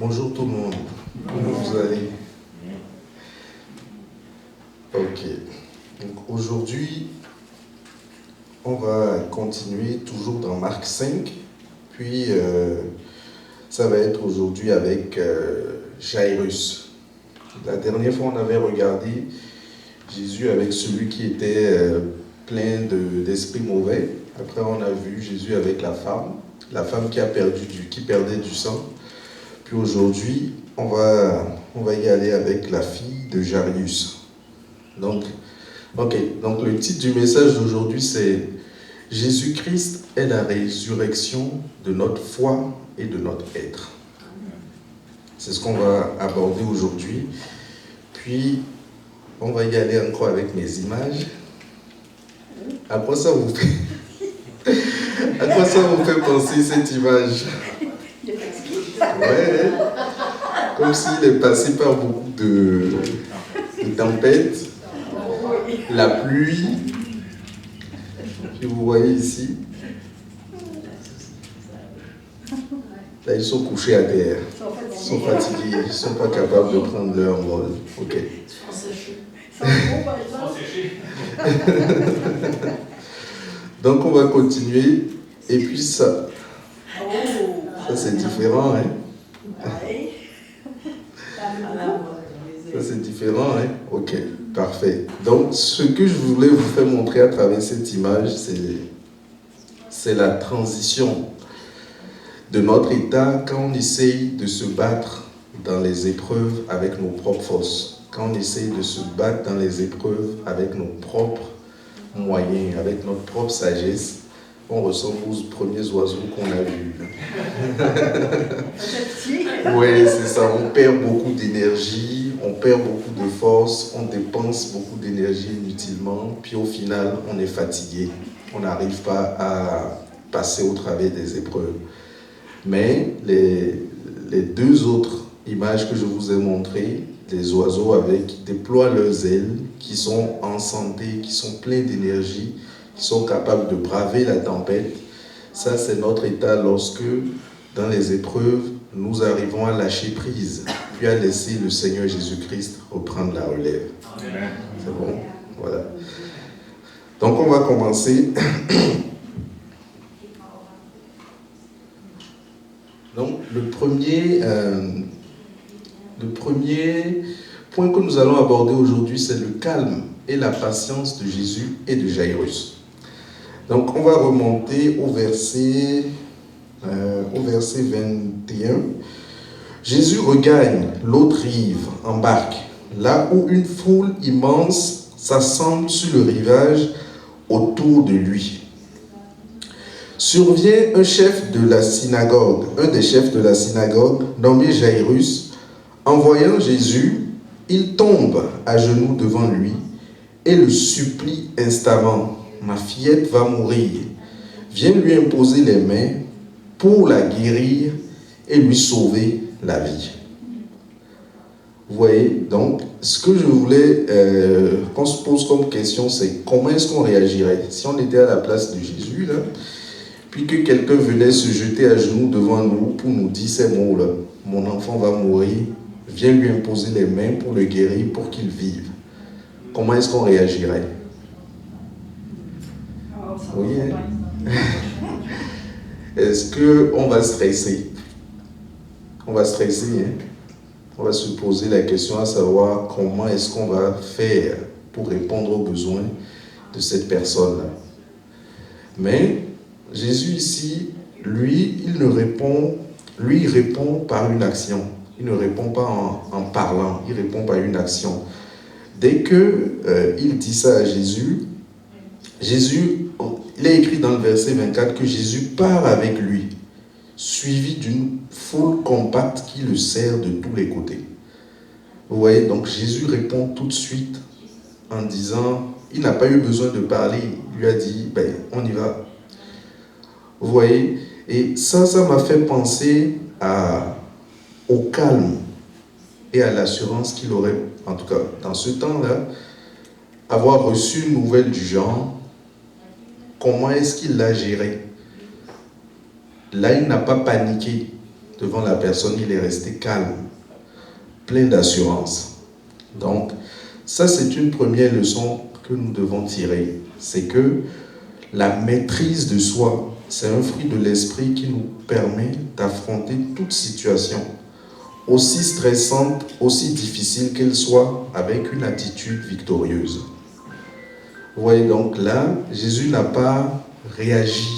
Bonjour tout le monde, comment vous allez? Ok, donc aujourd'hui, on va continuer toujours dans Marc 5, puis ça va être aujourd'hui avec Jairus. La dernière fois, on avait regardé Jésus avec celui qui était plein d'esprits mauvais. Après, on a vu Jésus avec la femme qui perdait du sang. Puis aujourd'hui, on va y aller avec la fille de Jairus. Donc le titre du message d'aujourd'hui, c'est « Jésus-Christ est la résurrection de notre foi et de notre être ». C'est ce qu'on va aborder aujourd'hui. Puis, on va y aller encore avec mes images. À quoi ça vous fait penser cette image? Ouais, comme s'il est passé par beaucoup de tempêtes, la pluie. Puis vous voyez ici, là ils sont couchés à terre, ils sont fatigués, ils ne sont pas capables de prendre leur vol. Ok. Donc on va continuer. Et puis ça c'est différent, hein? Ça c'est différent, hein? Ok, parfait. Donc ce que je voulais vous faire montrer à travers cette image, c'est la transition de notre état quand on essaye de se battre dans les épreuves avec nos propres forces, quand on essaye de se battre dans les épreuves avec nos propres moyens, avec notre propre sagesse. On ressemble aux premiers oiseaux qu'on a vus. Oui, c'est ça. On perd beaucoup d'énergie, on perd beaucoup de force, on dépense beaucoup d'énergie inutilement, puis au final, on est fatigué. On n'arrive pas à passer au travers des épreuves. Mais les deux autres images que je vous ai montrées, des oiseaux qui déploient leurs ailes, qui sont en santé, qui sont pleins d'énergie, qui sont capables de braver la tempête, ça c'est notre état lorsque, dans les épreuves, nous arrivons à lâcher prise, puis à laisser le Seigneur Jésus-Christ reprendre la relève. Amen. C'est bon? Voilà. Donc on va commencer. Donc le premier point que nous allons aborder aujourd'hui, c'est le calme et la patience de Jésus et de Jairus. Donc on va remonter au verset 21. Jésus regagne l'autre rive en barque, là où une foule immense s'assemble sur le rivage autour de lui. Survient un des chefs de la synagogue, nommé Jairus. En voyant Jésus, il tombe à genoux devant lui et le supplie instamment. Ma fillette va mourir. Viens lui imposer les mains pour la guérir et lui sauver la vie. Vous voyez, donc, ce que je voulais qu'on se pose comme question, c'est comment est-ce qu'on réagirait si on était à la place de Jésus, là, puis que quelqu'un venait se jeter à genoux devant nous pour nous dire ces mots-là. Mon enfant va mourir, viens lui imposer les mains pour le guérir, pour qu'il vive. Comment est-ce qu'on réagirait? Oui, hein? Est-ce qu'on va stresser? On va stresser, hein? On va se poser la question à savoir comment est-ce qu'on va faire pour répondre aux besoins de cette personne-là. Mais Jésus ici, lui, il répond par une action. Il ne répond pas en parlant, il répond par une action. Dès qu'il dit ça à Jésus, il est écrit dans le verset 24 que Jésus part avec lui, suivi d'une foule compacte qui le serre de tous les côtés. Vous voyez, donc Jésus répond tout de suite en disant, il n'a pas eu besoin de parler, il lui a dit, on y va. Vous voyez, et ça m'a fait penser au calme et à l'assurance qu'il aurait, en tout cas dans ce temps-là, avoir reçu une nouvelle du genre. Comment est-ce qu'il l'a géré? Là, il n'a pas paniqué. devant la personne, il est resté calme, plein d'assurance. Donc, ça c'est une première leçon que nous devons tirer. C'est que la maîtrise de soi, c'est un fruit de l'esprit qui nous permet d'affronter toute situation, aussi stressante, aussi difficile qu'elle soit, avec une attitude victorieuse. Vous voyez, donc là, Jésus n'a pas réagi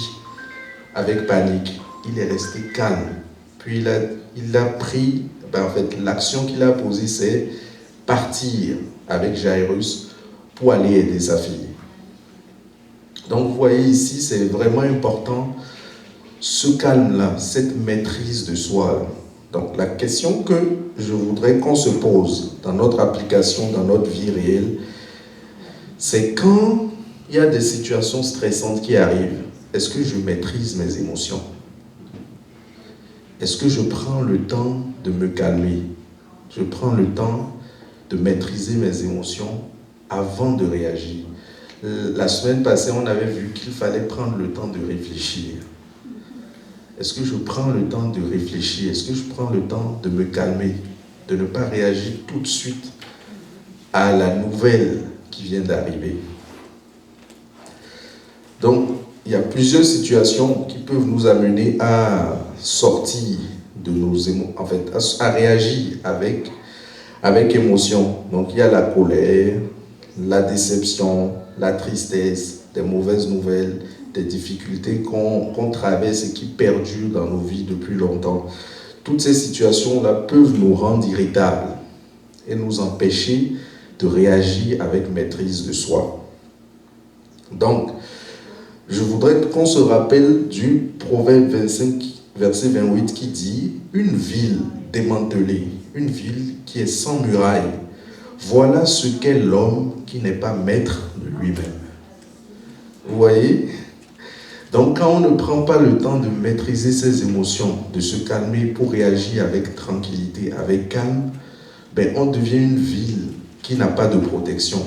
avec panique. Il est resté calme. Puis il a pris, en fait, l'action qu'il a posée, c'est partir avec Jairus pour aller aider sa fille. Donc vous voyez ici, c'est vraiment important, ce calme-là, cette maîtrise de soi. Donc la question que je voudrais qu'on se pose dans notre application, dans notre vie réelle, c'est quand il y a des situations stressantes qui arrivent, est-ce que je maîtrise mes émotions? Est-ce que je prends le temps de me calmer? Je prends le temps de maîtriser mes émotions avant de réagir. La semaine passée, on avait vu qu'il fallait prendre le temps de réfléchir. Est-ce que je prends le temps de réfléchir? Est-ce que je prends le temps de me calmer? De ne pas réagir tout de suite à la nouvelle qui vient d'arriver. Donc, il y a plusieurs situations qui peuvent nous amener à sortir de nos émotions, en fait, à réagir avec émotion. Donc, il y a la colère, la déception, la tristesse, des mauvaises nouvelles, des difficultés qu'on traverse et qui perdurent dans nos vies depuis longtemps. Toutes ces situations-là peuvent nous rendre irritables et nous empêcher de réagir avec maîtrise de soi. Donc, je voudrais qu'on se rappelle du Proverbe 25, verset 28 qui dit « Une ville démantelée, une ville qui est sans muraille, voilà ce qu'est l'homme qui n'est pas maître de lui-même. » Vous voyez? Donc quand on ne prend pas le temps de maîtriser ses émotions, de se calmer pour réagir avec tranquillité, avec calme, on devient une ville qui n'a pas de protection.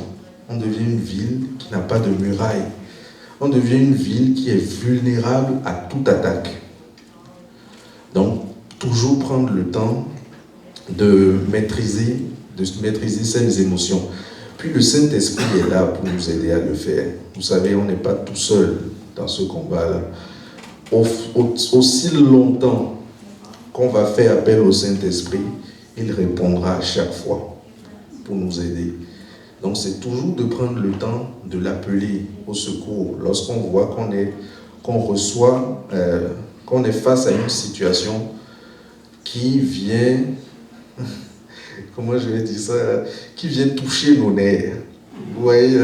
On devient une ville qui n'a pas de muraille. On devient une ville qui est vulnérable à toute attaque. Donc, toujours prendre le temps de maîtriser ses émotions. Puis le Saint-Esprit est là pour nous aider à le faire. Vous savez, on n'est pas tout seul dans ce combat-là. Aussi longtemps qu'on va faire appel au Saint-Esprit, il répondra à chaque fois pour nous aider. Donc c'est toujours de prendre le temps de l'appeler au secours lorsqu'on voit qu'on est face à une situation qui vient, comment je vais dire ça, qui vient toucher nos nerfs. Vous voyez,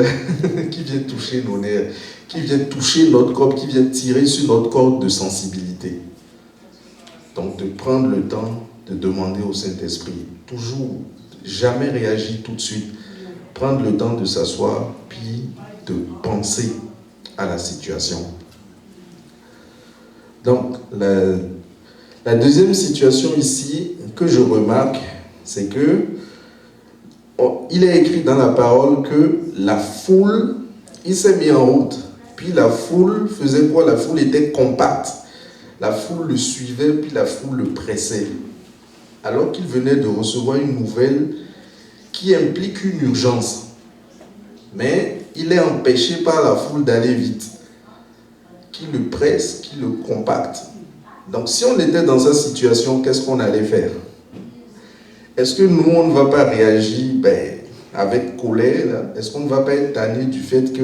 qui vient toucher nos nerfs, qui vient toucher notre corps, qui vient tirer sur notre corde de sensibilité. Donc de prendre le temps de demander au Saint-Esprit, toujours, jamais réagir tout de suite, prendre le temps de s'asseoir, puis de penser à la situation. Donc, la deuxième situation ici que je remarque, c'est que il est écrit dans la parole que la foule, il s'est mis en route. Puis la foule faisait quoi? La foule était compacte. La foule le suivait, puis la foule le pressait. Alors qu'il venait de recevoir une nouvelle qui implique une urgence. Mais il est empêché par la foule d'aller vite, qui le presse, qui le compacte. Donc si on était dans cette situation, qu'est-ce qu'on allait faire? Est-ce que nous, on ne va pas réagir avec colère? Est-ce qu'on ne va pas être tanné du fait que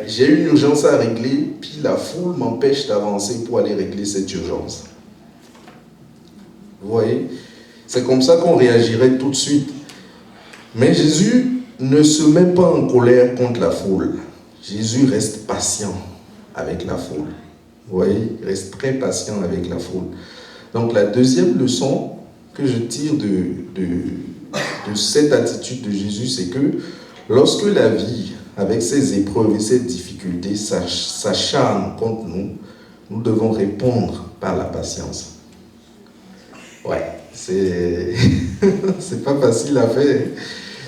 j'ai une urgence à régler, puis la foule m'empêche d'avancer pour aller régler cette urgence? Vous voyez? C'est comme ça qu'on réagirait tout de suite. Mais Jésus ne se met pas en colère contre la foule. Jésus reste patient avec la foule. Vous voyez? Il reste très patient avec la foule. Donc la deuxième leçon que je tire de cette attitude de Jésus, c'est que lorsque la vie, avec ses épreuves et ses difficultés, s'acharne contre nous, nous devons répondre par la patience. Ouais, c'est pas facile à faire.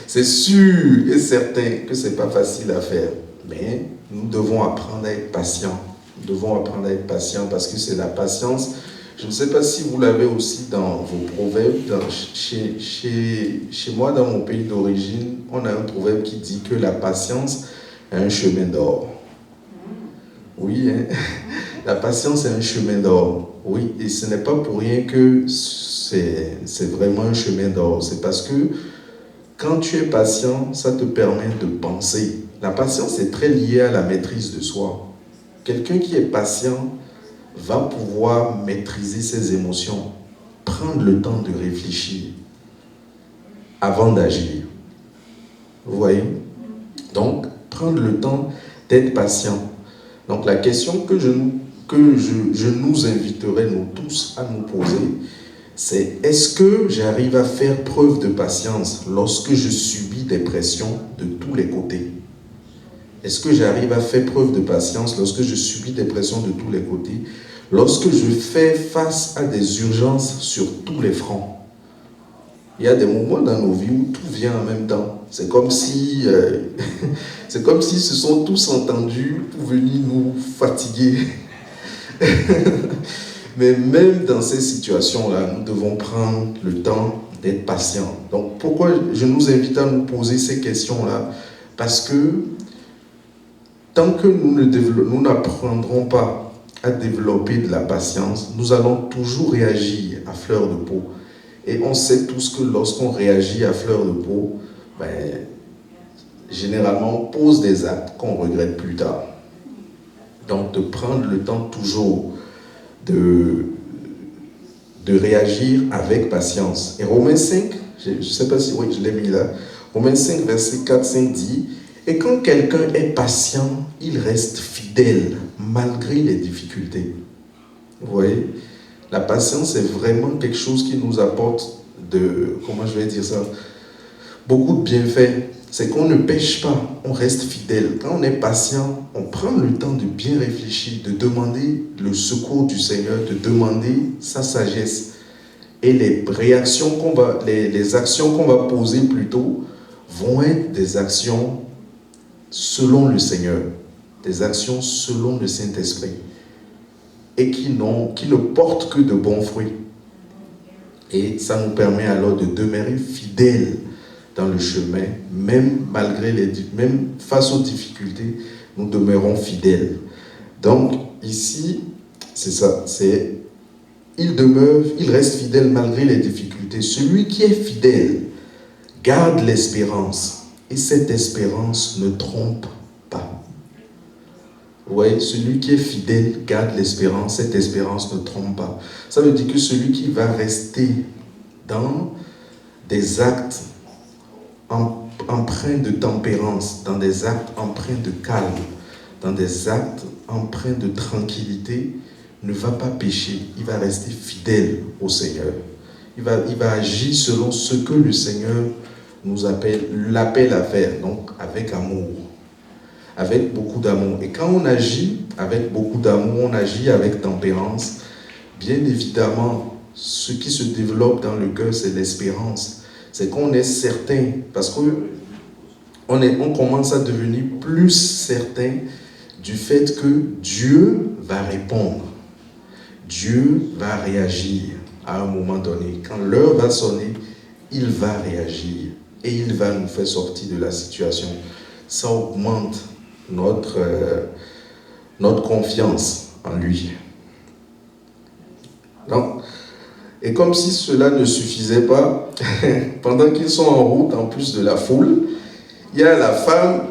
C'est sûr et certain que c'est pas facile à faire. Mais nous devons apprendre à être patients. Nous devons apprendre à être patients parce que c'est la patience Je ne sais pas si vous l'avez aussi dans vos proverbes. Chez moi, dans mon pays d'origine, on a un proverbe qui dit que la patience est un chemin d'or. Oui, hein? La patience est un chemin d'or. Oui, et ce n'est pas pour rien que c'est vraiment un chemin d'or. C'est parce que quand tu es patient, ça te permet de penser. La patience est très liée à la maîtrise de soi. Quelqu'un qui est patient va pouvoir maîtriser ses émotions, prendre le temps de réfléchir avant d'agir. Vous voyez? Donc, prendre le temps d'être patient. Donc, la question que je nous inviterai, nous tous, à nous poser, c'est: est-ce que j'arrive à faire preuve de patience lorsque je subis des pressions de tous les côtés? Est-ce que j'arrive à faire preuve de patience lorsque je subis des pressions de tous les côtés? Lorsque je fais face à des urgences sur tous les fronts? Il y a des moments dans nos vies où tout vient en même temps. C'est comme si se sont tous entendus pour venir nous fatiguer. Mais même dans ces situations-là, nous devons prendre le temps d'être patients. Donc, pourquoi je nous invite à nous poser ces questions-là? Parce que tant que nous n'apprendrons pas à développer de la patience, nous allons toujours réagir à fleur de peau. Et on sait tous que lorsqu'on réagit à fleur de peau, généralement, on pose des actes qu'on regrette plus tard. Donc, de prendre le temps toujours de réagir avec patience. Et Romains 5, je ne sais pas si je l'ai mis là, Romains 5, verset 4-5 dit: et quand quelqu'un est patient, il reste fidèle malgré les difficultés. Vous voyez, la patience est vraiment quelque chose qui nous apporte beaucoup de bienfaits. C'est qu'on ne pêche pas, on reste fidèle. Quand on est patient, on prend le temps de bien réfléchir, de demander le secours du Seigneur, de demander sa sagesse. Et les actions qu'on va poser plutôt vont être des actions selon le Seigneur, des actions selon le Saint-Esprit, et qui ne portent que de bons fruits. Et ça nous permet alors de demeurer fidèles dans le chemin, même face aux difficultés, nous demeurons fidèles. Donc ici, c'est ça, il reste fidèle malgré les difficultés. Celui qui est fidèle garde l'espérance, et cette espérance ne trompe pas. Vous voyez, celui qui est fidèle garde l'espérance, cette espérance ne trompe pas. Ça veut dire que celui qui va rester dans des actes empreints de tempérance, dans des actes empreints de calme, dans des actes empreints de tranquillité, ne va pas pécher. Il va rester fidèle au Seigneur. Il va agir selon ce que le Seigneur l'appelle à faire, donc avec amour, avec beaucoup d'amour. Et quand on agit avec beaucoup d'amour, on agit avec tempérance, bien évidemment, ce qui se développe dans le cœur, c'est l'espérance. C'est qu'on est certain, parce qu'on commence à devenir plus certain du fait que Dieu va répondre. Dieu va réagir à un moment donné. Quand l'heure va sonner, il va réagir et il va nous faire sortir de la situation. Ça augmente notre confiance en lui. Donc, et comme si cela ne suffisait pas, pendant qu'ils sont en route, en plus de la foule, il y a la femme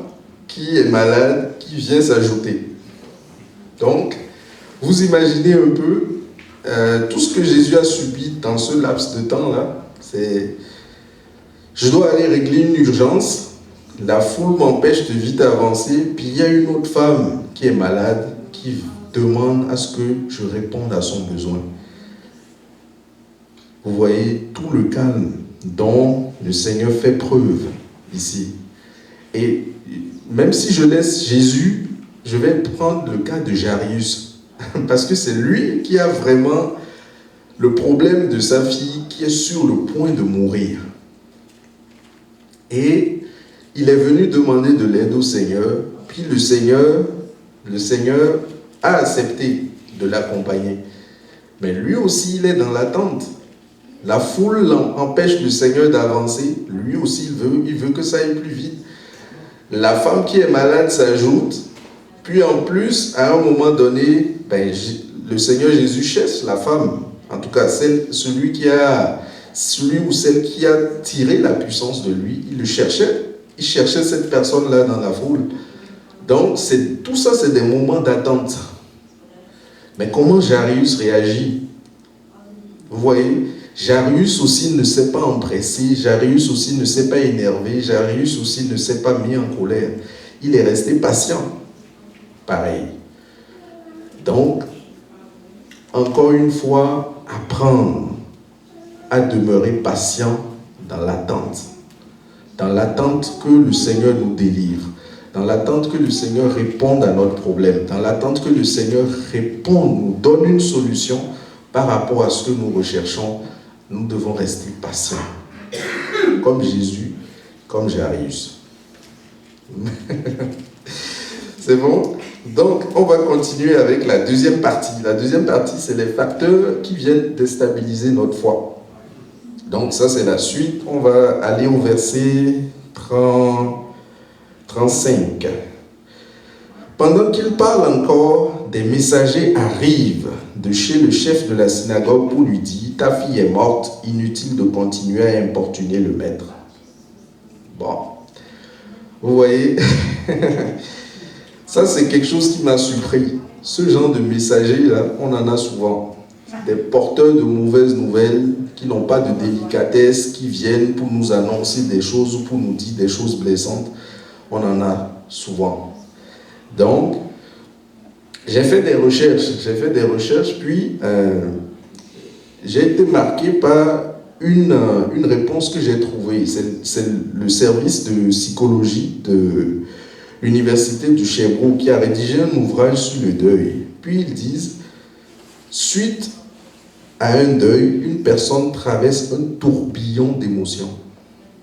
qui est malade qui vient s'ajouter. Donc, vous imaginez un peu tout ce que Jésus a subi dans ce laps de temps-là. C'est: je dois aller régler une urgence, la foule m'empêche de vite avancer, puis il y a une autre femme qui est malade, qui demande à ce que je réponde à son besoin. Vous voyez tout le calme dont le Seigneur fait preuve ici. Et même si je laisse Jésus, je vais prendre le cas de Jairus, parce que c'est lui qui a vraiment le problème de sa fille qui est sur le point de mourir. Et il est venu demander de l'aide au Seigneur, puis le Seigneur a accepté de l'accompagner. Mais lui aussi, il est dans l'attente. La foule empêche le Seigneur d'avancer. Lui aussi, il veut que ça aille plus vite. La femme qui est malade s'ajoute. Puis en plus, à un moment donné, le Seigneur Jésus cherche la femme. En tout cas, celui ou celle qui a tiré la puissance de lui, il le cherchait. Il cherchait cette personne-là dans la foule. Donc, tout ça, c'est des moments d'attente. Mais comment Jairus réagit? Vous voyez, Jairus aussi ne s'est pas empressé, Jairus aussi ne s'est pas énervé, Jairus aussi ne s'est pas mis en colère. Il est resté patient. Pareil. Donc, encore une fois, apprendre à demeurer patient dans l'attente. Dans l'attente que le Seigneur nous délivre. Dans l'attente que le Seigneur réponde à notre problème. Dans l'attente que le Seigneur réponde, nous donne une solution par rapport à ce que nous recherchons. Nous devons rester patients. Comme Jésus, comme Jairus. C'est bon? Donc, on va continuer avec la deuxième partie. La deuxième partie, c'est les facteurs qui viennent déstabiliser notre foi. Donc, ça, c'est la suite. On va aller au verset 35. Pendant qu'il parle encore, des messagers arrivent de chez le chef de la synagogue pour lui dire « Ta fille est morte, inutile de continuer à importuner le maître. » Bon, vous voyez, ça c'est quelque chose qui m'a surpris. Ce genre de messagers-là, on en a souvent. Des porteurs de mauvaises nouvelles qui n'ont pas de délicatesse, qui viennent pour nous annoncer des choses ou pour nous dire des choses blessantes. On en a souvent. Donc, j'ai fait des recherches, puis j'ai été marqué par une réponse que j'ai trouvée. C'est le service de psychologie de l'université du Sherbrooke qui a rédigé un ouvrage sur le deuil. Puis ils disent, suite à un deuil, une personne traverse un tourbillon d'émotions.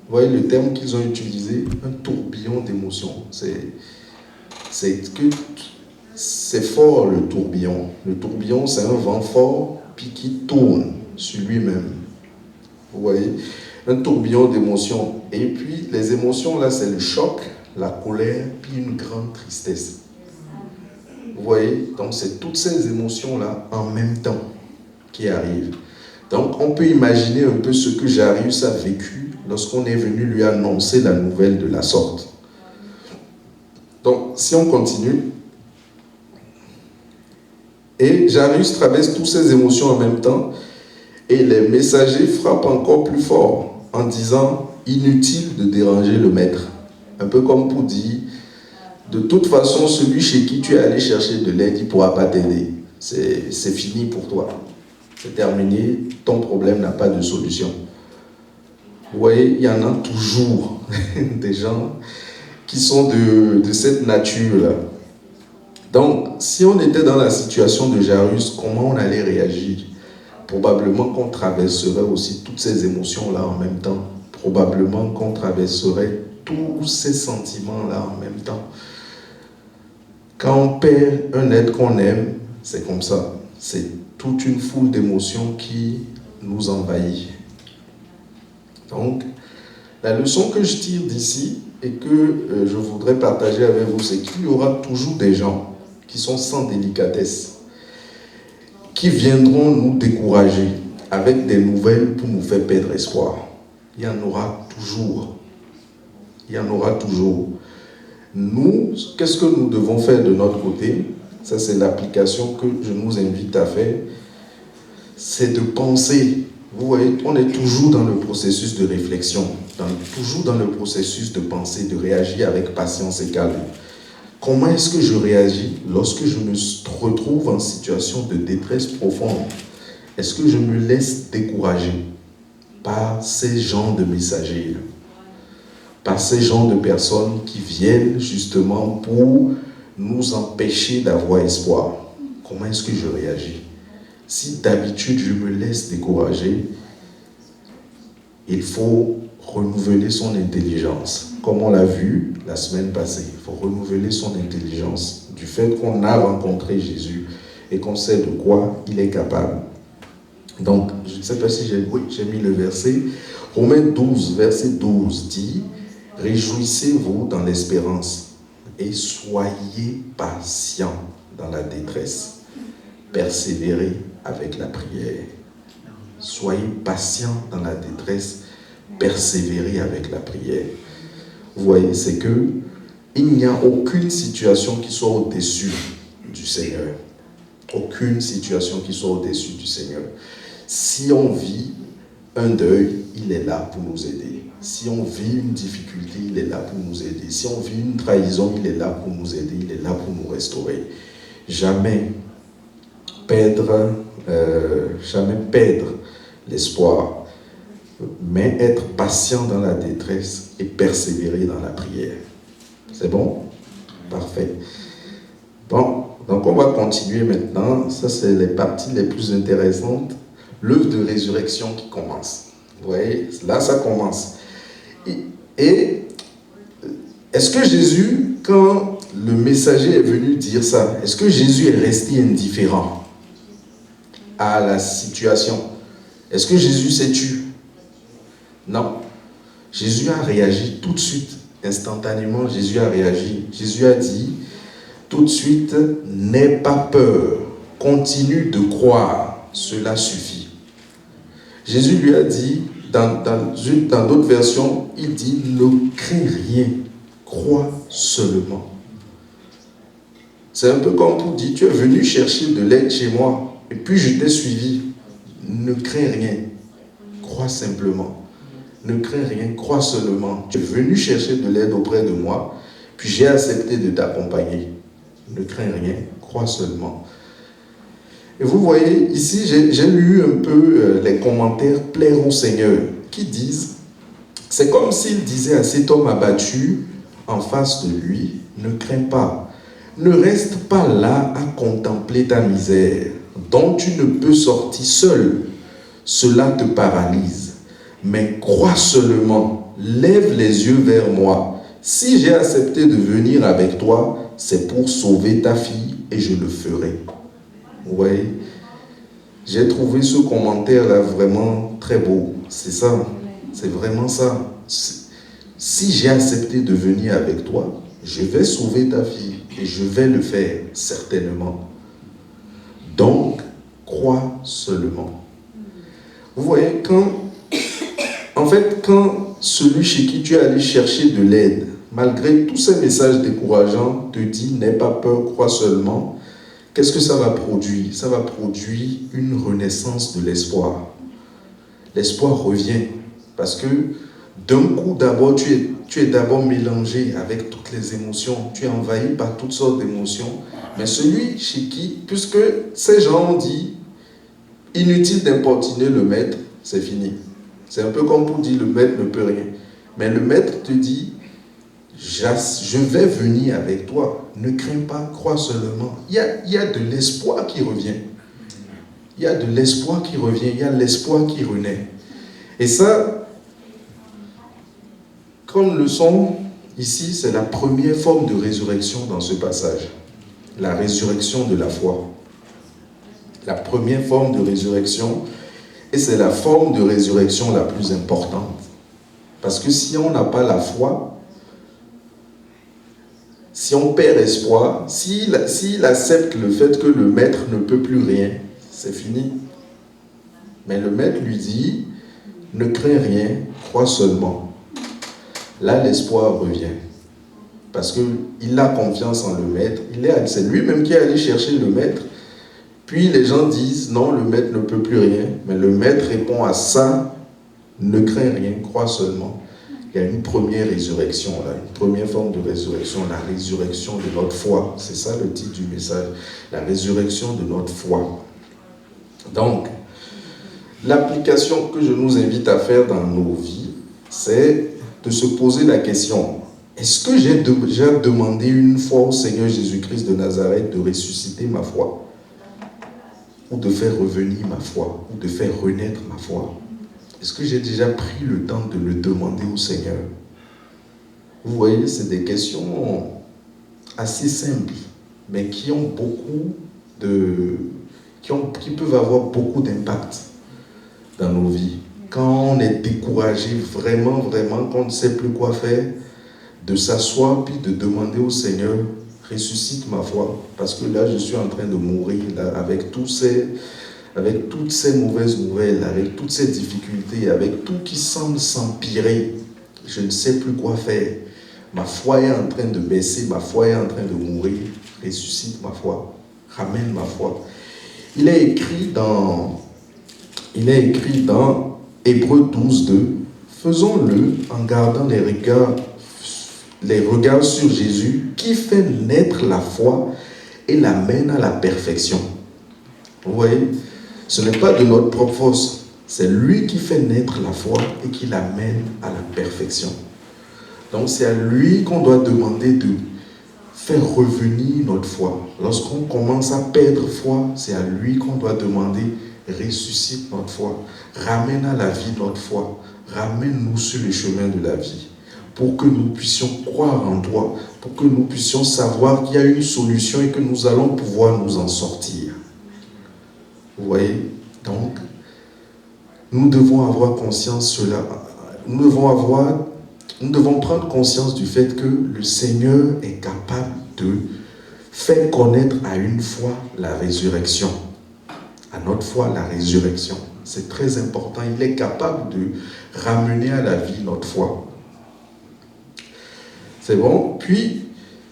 Vous voyez le terme qu'ils ont utilisé, un tourbillon d'émotions. C'est fort le tourbillon. Le tourbillon, c'est un vent fort puis qui tourne sur lui-même. Vous voyez, un tourbillon d'émotions. Et puis, les émotions, là, c'est le choc, la colère, puis une grande tristesse. Vous voyez, donc c'est toutes ces émotions-là en même temps qui arrivent. Donc, on peut imaginer un peu ce que Jairus a vécu lorsqu'on est venu lui annoncer la nouvelle de la sorte. Donc, si on continue, et Jairus traverse toutes ces émotions en même temps, et les messagers frappent encore plus fort en disant « inutile de déranger le maître ». Un peu comme pour dire « de toute façon, celui chez qui tu es allé chercher de l'aide, il ne pourra pas t'aider. C'est fini pour toi. C'est terminé, ton problème n'a pas de solution. » Vous voyez, il y en a toujours des gens qui sont de cette nature-là. Donc, si on était dans la situation de Jairus, comment on allait réagir? Probablement qu'on traverserait aussi toutes ces émotions-là en même temps. Probablement qu'on traverserait tous ces sentiments-là en même temps. Quand on perd un être qu'on aime, c'est comme ça. C'est toute une foule d'émotions qui nous envahit. Donc, la leçon que je tire d'ici et que je voudrais partager avec vous, c'est qu'il y aura toujours des gens qui sont sans délicatesse, qui viendront nous décourager avec des nouvelles pour nous faire perdre espoir. Il y en aura toujours. Il y en aura toujours. Nous, qu'est-ce que nous devons faire de notre côté? Ça, c'est l'application que je nous invite à faire. C'est de penser. Vous voyez, on est toujours dans le processus de réflexion, toujours dans le processus de penser, de réagir avec patience et calme. Comment est-ce que je réagis lorsque je me retrouve en situation de détresse profonde? Est-ce que je me laisse décourager par ces genres de messagers, par ces genres de personnes qui viennent justement pour nous empêcher d'avoir espoir? Comment est-ce que je réagis? Si d'habitude je me laisse décourager, il faut renouveler son intelligence. Comme on l'a vu la semaine passée, il faut renouveler son intelligence du fait qu'on a rencontré Jésus et qu'on sait de quoi il est capable. Donc, je ne sais pas si j'ai mis le verset. Romains 12, verset 12 dit, « Réjouissez-vous dans l'espérance et soyez patients dans la détresse. Persévérez avec la prière. » Soyez patients dans la détresse, persévérez avec la prière. Vous voyez, c'est que il n'y a aucune situation qui soit au-dessus du Seigneur. Aucune situation qui soit au-dessus du Seigneur. Si on vit un deuil, il est là pour nous aider. Si on vit une difficulté, il est là pour nous aider. Si on vit une trahison, il est là pour nous aider. Il est là pour nous restaurer. Jamais perdre l'espoir, mais être patient dans la détresse et persévérer dans la prière. C'est bon? Parfait. Bon, donc on va continuer maintenant. Ça, c'est les parties les plus intéressantes. L'œuvre de résurrection qui commence. Vous voyez, là, ça commence. Et est-ce que Jésus, quand le messager est venu dire ça, est-ce que Jésus est resté indifférent à la situation? Est-ce que Jésus s'est tué? Non. Jésus a réagi tout de suite, instantanément. Jésus a réagi. Jésus a dit tout de suite, n'aie pas peur, continue de croire, cela suffit. Jésus lui a dit, dans d'autres versions, il dit, ne crains rien, crois seulement. C'est un peu comme pour dire, tu es venu chercher de l'aide chez moi, et puis je t'ai suivi. Ne crains rien, crois simplement. Ne crains rien, crois seulement. Tu es venu chercher de l'aide auprès de moi, puis j'ai accepté de t'accompagner. Ne crains rien, crois seulement. Et vous voyez, ici, j'ai lu un peu les commentaires plaire au Seigneur, qui disent, c'est comme s'il disait à cet homme abattu en face de lui, ne crains pas, ne reste pas là à contempler ta misère, dont tu ne peux sortir seul, cela te paralyse. Mais crois seulement, lève les yeux vers moi. Si j'ai accepté de venir avec toi, c'est pour sauver ta fille et je le ferai. Vous voyez, j'ai trouvé ce commentaire-là vraiment très beau. C'est ça, c'est vraiment ça. Si j'ai accepté de venir avec toi, je vais sauver ta fille et je vais le faire certainement. Donc, crois seulement. Vous voyez, quand celui chez qui tu es allé chercher de l'aide, malgré tous ces messages décourageants, te dit « n'aie pas peur, crois seulement », qu'est-ce que ça va produire? Ça va produire une renaissance de l'espoir. L'espoir revient parce que d'un coup, d'abord, tu es d'abord mélangé avec toutes les émotions, tu es envahi par toutes sortes d'émotions, mais celui chez qui, puisque ces gens ont dit « inutile d'importuner le maître », c'est fini. C'est un peu comme pour dire « le maître ne peut rien ». Mais le maître te dit « je vais venir avec toi, ne crains pas, crois seulement ». Il y a de l'espoir qui revient. Il y a de l'espoir qui revient, il y a l'espoir qui renaît. Et ça, comme leçon, ici, c'est la première forme de résurrection dans ce passage. La résurrection de la foi. La première forme de résurrection. Et c'est la forme de résurrection la plus importante. Parce que si on n'a pas la foi, si on perd espoir, s'il accepte le fait que le maître ne peut plus rien, c'est fini. Mais le maître lui dit, ne crains rien, crois seulement. Là, l'espoir revient. Parce qu'il a confiance en le maître. C'est lui-même qui est allé chercher le maître. Puis les gens disent, non, le maître ne peut plus rien. Mais le maître répond à ça, ne crains rien, crois seulement. Il y a une première résurrection, là, une première forme de résurrection, la résurrection de notre foi. C'est ça le titre du message, la résurrection de notre foi. Donc, l'application que je nous invite à faire dans nos vies, c'est de se poser la question, est-ce que j'ai déjà demandé une fois au Seigneur Jésus-Christ de Nazareth de ressusciter ma foi? Ou de faire revenir ma foi, ou de faire renaître ma foi? Est-ce que j'ai déjà pris le temps de le demander au Seigneur? Vous voyez, c'est des questions assez simples, mais qui ont qui peuvent avoir beaucoup d'impact. dans nos vies. Quand on est découragé, vraiment, vraiment, qu'on ne sait plus quoi faire, de s'asseoir puis de demander au Seigneur, ressuscite ma foi, parce que là, je suis en train de mourir, là, avec toutes ces mauvaises nouvelles, avec toutes ces difficultés, avec tout qui semble s'empirer. Je ne sais plus quoi faire. Ma foi est en train de baisser, ma foi est en train de mourir. Ressuscite ma foi, ramène ma foi. Il est écrit dans Hébreux 12:2, faisons-le en gardant les regards sur Jésus qui fait naître la foi et l'amène à la perfection. Vous voyez, ce n'est pas de notre propre force, c'est lui qui fait naître la foi et qui l'amène à la perfection. Donc c'est à lui qu'on doit demander de faire revenir notre foi. Lorsqu'on commence à perdre foi, c'est à lui qu'on doit demander, ressuscite notre foi, ramène à la vie notre foi, ramène-nous sur le chemin de la vie, pour que nous puissions croire en toi, pour que nous puissions savoir qu'il y a une solution et que nous allons pouvoir nous en sortir. Vous voyez? Donc, nous devons avoir conscience de cela. Nous devons prendre conscience du fait que le Seigneur est capable de faire connaître à une foi la résurrection. À notre foi, la résurrection. C'est très important. Il est capable de ramener à la vie notre foi. C'est bon? Puis,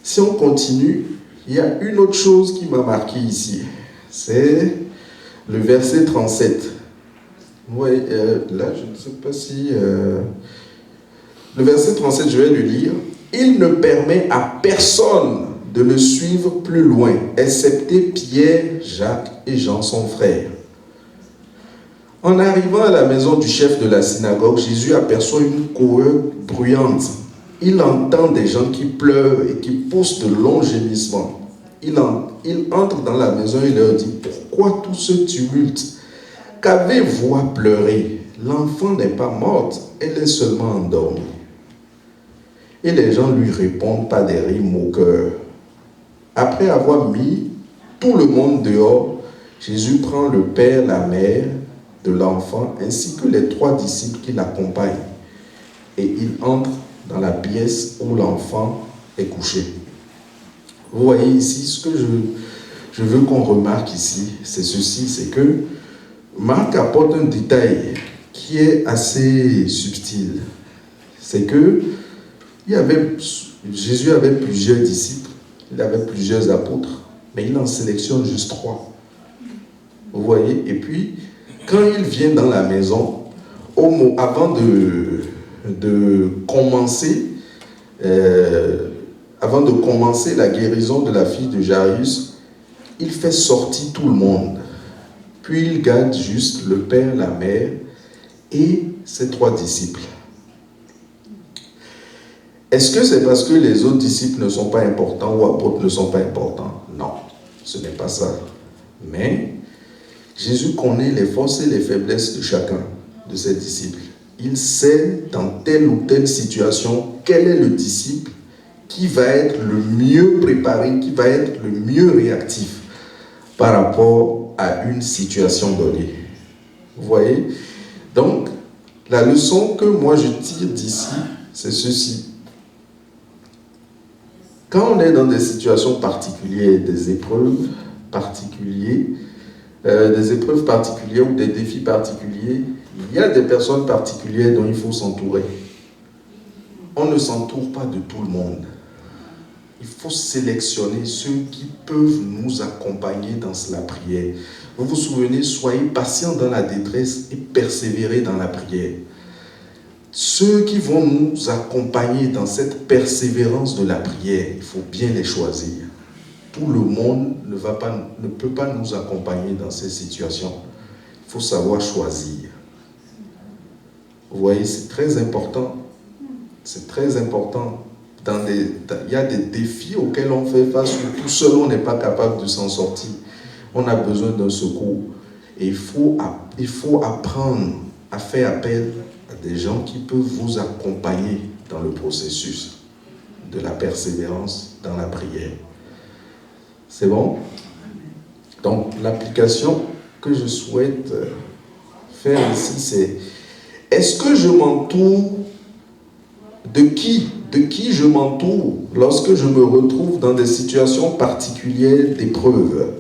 si on continue, il y a une autre chose qui m'a marqué ici. C'est le verset 37. Oui, là, je ne sais pas si... Le verset 37, je vais le lire. Il ne permet à personne de le suivre plus loin, excepté Pierre, Jacques et Jean, son frère. En arrivant à la maison du chef de la synagogue, Jésus aperçoit une cohue bruyante. Il entend des gens qui pleurent et qui poussent de longs gémissements. Il entre dans la maison et leur dit, pourquoi tout ce tumulte? Qu'avez-vous à pleurer? L'enfant n'est pas morte, elle est seulement endormie. Et les gens lui répondent par des rires moqueurs. Après avoir mis tout le monde dehors, Jésus prend le père, la mère de l'enfant, ainsi que les 3 disciples qui l'accompagnent. Et il entre dans la pièce où l'enfant est couché. Vous voyez ici, ce que je veux qu'on remarque ici, c'est ceci, c'est que Marc apporte un détail qui est assez subtil. C'est que Jésus avait plusieurs disciples, il avait plusieurs apôtres, mais il en sélectionne juste 3. Vous voyez? Et puis, quand il vient dans la maison, avant de commencer la guérison de la fille de Jairus, il fait sortir tout le monde. Puis il garde juste le père, la mère et ses 3 disciples. Est-ce que c'est parce que les autres disciples ne sont pas importants ou apôtres ne sont pas importants? Non, ce n'est pas ça. Mais Jésus connaît les forces et les faiblesses de chacun de ses disciples. Il sait dans telle ou telle situation quel est le disciple qui va être le mieux préparé, qui va être le mieux réactif par rapport à une situation donnée. Vous voyez? Donc, la leçon que moi je tire d'ici, c'est ceci. Quand on est dans des situations particulières, des épreuves particulières ou des défis particuliers, il y a des personnes particulières dont il faut s'entourer. On ne s'entoure pas de tout le monde. Il faut sélectionner ceux qui peuvent nous accompagner dans la prière. Vous vous souvenez, soyez patients dans la détresse et persévérez dans la prière. Ceux qui vont nous accompagner dans cette persévérance de la prière, il faut bien les choisir. Tout le monde ne peut pas nous accompagner dans ces situations. Il faut savoir choisir. Vous voyez, c'est très important. C'est très important. Il y a des défis auxquels on fait face où tout seul on n'est pas capable de s'en sortir. On a besoin d'un secours. Et il faut apprendre à faire appel à des gens qui peuvent vous accompagner dans le processus de la persévérance dans la prière. C'est bon? Donc, l'application que je souhaite faire ici, c'est est-ce que je m'entoure de qui? De qui je m'entoure lorsque je me retrouve dans des situations particulières d'épreuve?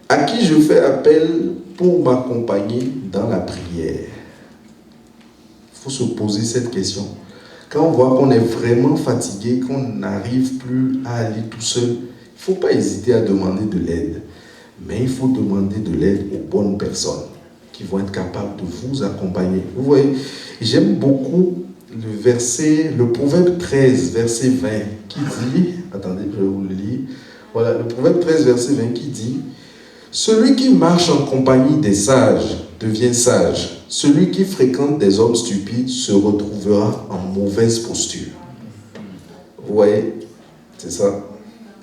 À qui je fais appel pour m'accompagner dans la prière? Il faut se poser cette question. Quand on voit qu'on est vraiment fatigué, qu'on n'arrive plus à aller tout seul, il ne faut pas hésiter à demander de l'aide. Mais il faut demander de l'aide aux bonnes personnes qui vont être capables de vous accompagner. Vous voyez, j'aime beaucoup le verset, le proverbe 13, verset 20, qui dit, attendez, je vais vous le lire. Voilà, le proverbe 13, verset 20 qui dit, celui qui marche en compagnie des sages devient sage. Celui qui fréquente des hommes stupides se retrouvera en mauvaise posture. Vous voyez, c'est ça.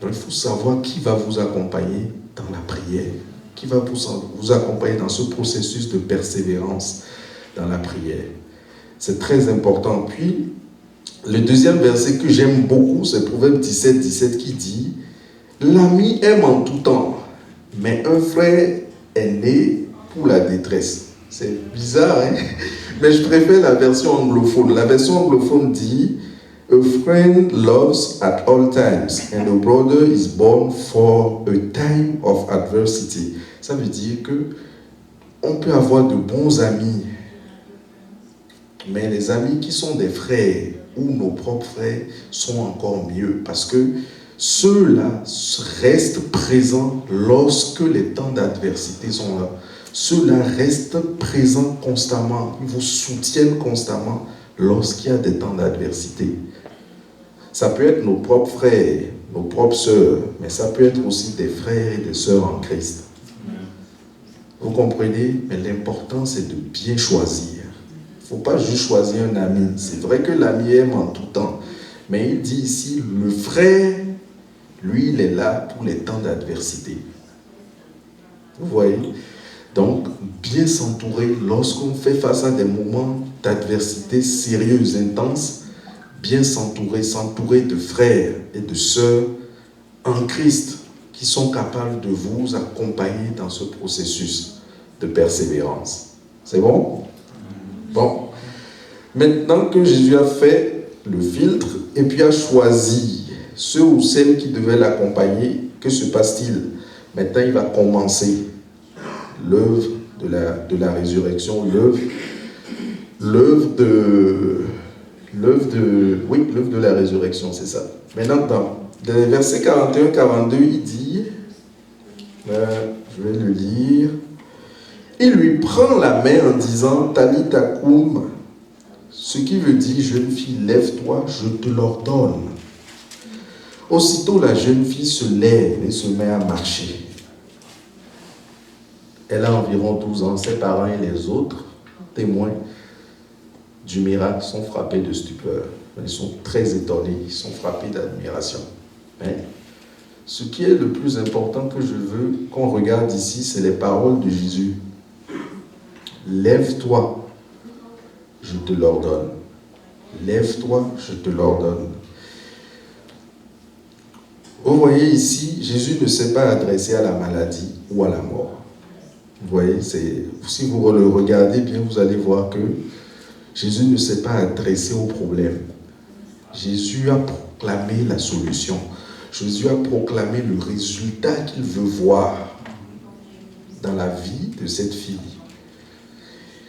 Donc il faut savoir qui va vous accompagner dans la prière, qui va vous accompagner dans ce processus de persévérance dans la prière. C'est très important. Puis, le deuxième verset que j'aime beaucoup, c'est Proverbe 17, 17 qui dit « L'ami aime en tout temps, mais un frère est né pour la détresse. » C'est bizarre, hein? Mais je préfère la version anglophone. La version anglophone dit « A friend loves at all times, and a brother is born for a time of adversity. » Ça veut dire que on peut avoir de bons amis, mais les amis qui sont des frères ou nos propres frères sont encore mieux parce que ceux-là restent présents lorsque les temps d'adversité sont là. Ceux-là restent présents constamment. Ils vous soutiennent constamment lorsqu'il y a des temps d'adversité. Ça peut être nos propres frères, nos propres sœurs, mais ça peut être aussi des frères et des sœurs en Christ. Vous comprenez? Mais l'important, c'est de bien choisir. Il ne faut pas juste choisir un ami. C'est vrai que l'ami aime en tout temps. Mais il dit ici, le frère, lui, il est là pour les temps d'adversité. Vous voyez? Donc, bien s'entourer lorsqu'on fait face à des moments d'adversité sérieuse, intense, bien s'entourer de frères et de sœurs en Christ qui sont capables de vous accompagner dans ce processus de persévérance. C'est bon? Bon. Maintenant que Jésus a fait le filtre et puis a choisi ceux ou celles qui devaient l'accompagner, que se passe-t-il? Maintenant, il va commencer l'œuvre de la résurrection, l'œuvre de la résurrection, c'est ça. Maintenant, dans les versets 41-42, il dit, je vais le lire, il lui prend la main en disant, Talita koum, ce qui veut dire, jeune fille, lève-toi, je te l'ordonne. Aussitôt, la jeune fille se lève et se met à marcher. Elle a environ 12 ans. Ses parents et les autres témoins du miracle sont frappés de stupeur. Ils sont très étonnés, ils sont frappés d'admiration. Mais ce qui est le plus important que je veux qu'on regarde ici, c'est les paroles de Jésus. Lève-toi, je te l'ordonne. Lève-toi, je te l'ordonne. Vous voyez ici, Jésus ne s'est pas adressé à la maladie ou à la mort. Vous voyez, si vous le regardez bien, vous allez voir que Jésus ne s'est pas adressé au problème. Jésus a proclamé la solution. Jésus a proclamé le résultat qu'il veut voir dans la vie de cette fille.